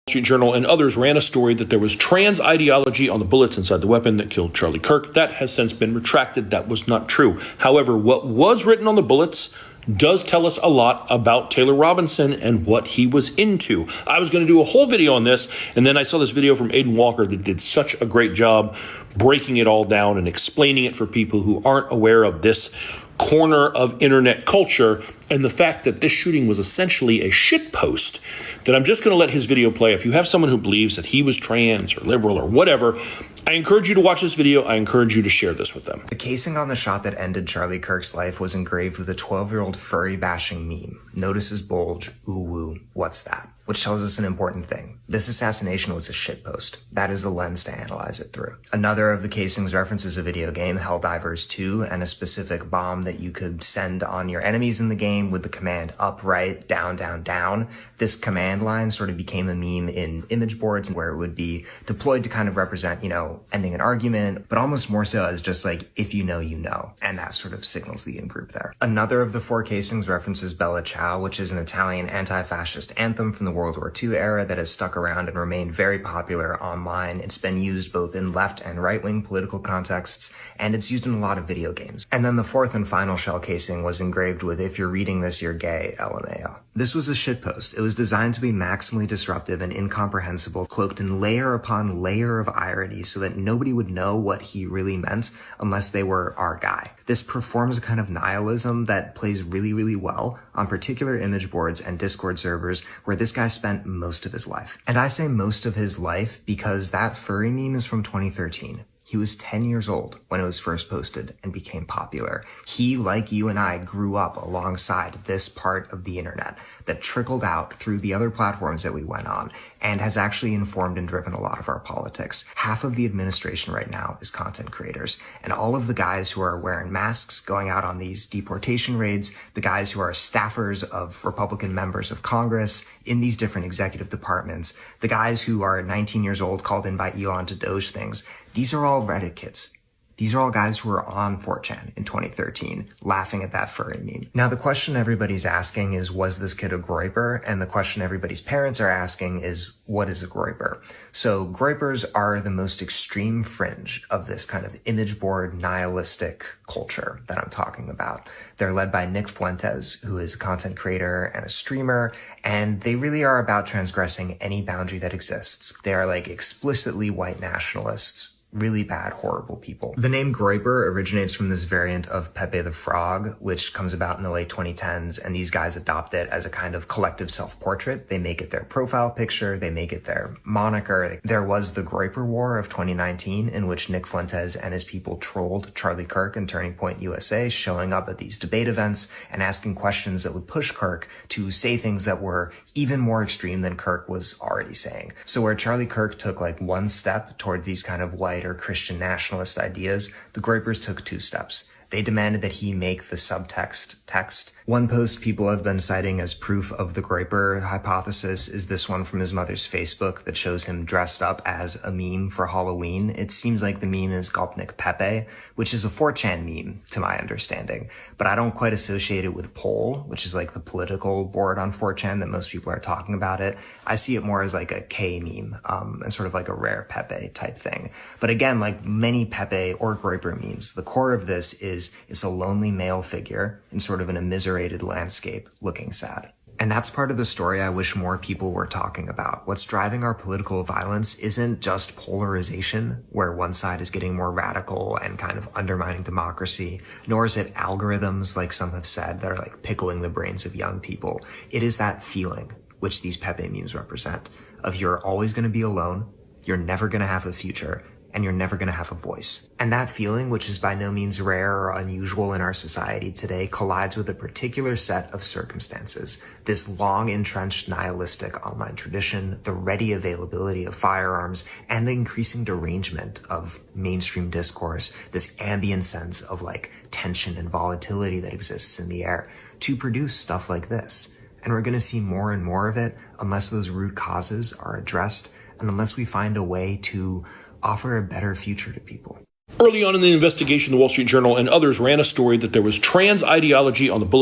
Street Journal and others ran a story that there was trans ideology on the bullets inside the weapon that killed Charlie Kirk. That has since been retracted. That was not true. However, what was written on the bullets does tell us a lot about Taylor Robinson and what he was into. I was going to do a whole video on this, and then I saw this video from Aiden Walker that did such a great job breaking it all down and explaining it for people who aren't aware of this corner of internet culture and the fact that this shooting was essentially a shit post, that I'm just going to let his video play. If you have someone who believes that he was trans or liberal or whatever, I encourage you to watch this video. I encourage you to share this with them. The casing on the shot that ended Charlie Kirk's life was engraved with a 12-year-old furry bashing meme. Notice his bulge, ooh woo, what's that? Which tells us an important thing. This assassination was a shitpost. That is the lens to analyze it through. Another of the casings references a video game, Helldivers 2, and a specific bomb that you could send on your enemies in the game with the command up, right, down, down, down. This command line sort of became a meme in image boards where it would be deployed to kind of represent, ending an argument, but almost more so as just like, if you know, you know. And that sort of signals the in-group there. Another of the 4 casings references Bella Ciao, which is an Italian anti-fascist anthem from the World War II era that has stuck around and remained very popular online. It's been used both in left and right-wing political contexts, and it's used in a lot of video games. And then the 4th and final shell casing was engraved with, if you're reading this, you're gay, LMAO. This was a shitpost. It was designed to be maximally disruptive and incomprehensible, cloaked in layer upon layer of irony so that nobody would know what he really meant unless they were our guy. This performs a kind of nihilism that plays really, really well on particular image boards and Discord servers where this guy spent most of his life. And I say most of his life because that furry meme is from 2013. He was 10 years old when it was first posted and became popular. He, like you and I, grew up alongside this part of the internet that trickled out through the other platforms that we went on and has actually informed and driven a lot of our politics. Half of the administration right now is content creators, and all of the guys who are wearing masks, going out on these deportation raids, the guys who are staffers of Republican members of Congress in these different executive departments, the guys who are 19 years old called in by Elon to Doge things, these are all Reddit kids. These are all guys who were on 4chan in 2013, laughing at that furry meme. Now, the question everybody's asking is, was this kid a groiper? And the question everybody's parents are asking is, what is a groiper? So groipers are the most extreme fringe of this kind of image board nihilistic culture that I'm talking about. They're led by Nick Fuentes, who is a content creator and a streamer, and they really are about transgressing any boundary that exists. They are like explicitly white nationalists, really bad, horrible people. The name Groiper originates from this variant of Pepe the Frog, which comes about in the late 2010s, and these guys adopt it as a kind of collective self-portrait. They make it their profile picture, they make it their moniker. There was the Groiper War of 2019, in which Nick Fuentes and his people trolled Charlie Kirk and Turning Point USA, showing up at these debate events and asking questions that would push Kirk to say things that were even more extreme than Kirk was already saying. So where Charlie Kirk took like one step toward these kind of white or Christian nationalist ideas, the Groipers took 2 steps. They demanded that he make the subtext text. One post people have been citing as proof of the Groiper hypothesis is this one from his mother's Facebook that shows him dressed up as a meme for Halloween. It seems like the meme is Gopnik Pepe, which is a 4chan meme to my understanding, but I don't quite associate it with Poll, which is like the political board on 4chan that most people are talking about it. I see it more as like a K meme, and sort of like a rare Pepe type thing. But again, like many Pepe or Groiper memes, the core of this is a lonely male figure in sort of an immiserated landscape looking sad. And that's part of the story I wish more people were talking about. What's driving our political violence isn't just polarization, where one side is getting more radical and kind of undermining democracy, nor is it algorithms, like some have said, that are like pickling the brains of young people. It is that feeling, which these Pepe memes represent, of you're always going to be alone, you're never going to have a future, and you're never going to have a voice. And that feeling, which is by no means rare or unusual in our society today, collides with a particular set of circumstances. This long entrenched nihilistic online tradition, the ready availability of firearms, and the increasing derangement of mainstream discourse, this ambient sense of like tension and volatility that exists in the air to produce stuff like this. And we're going to see more and more of it unless those root causes are addressed and unless we find a way to offer a better future to people. Early on in the investigation, the Wall Street Journal and others ran a story that there was trans ideology on the bullet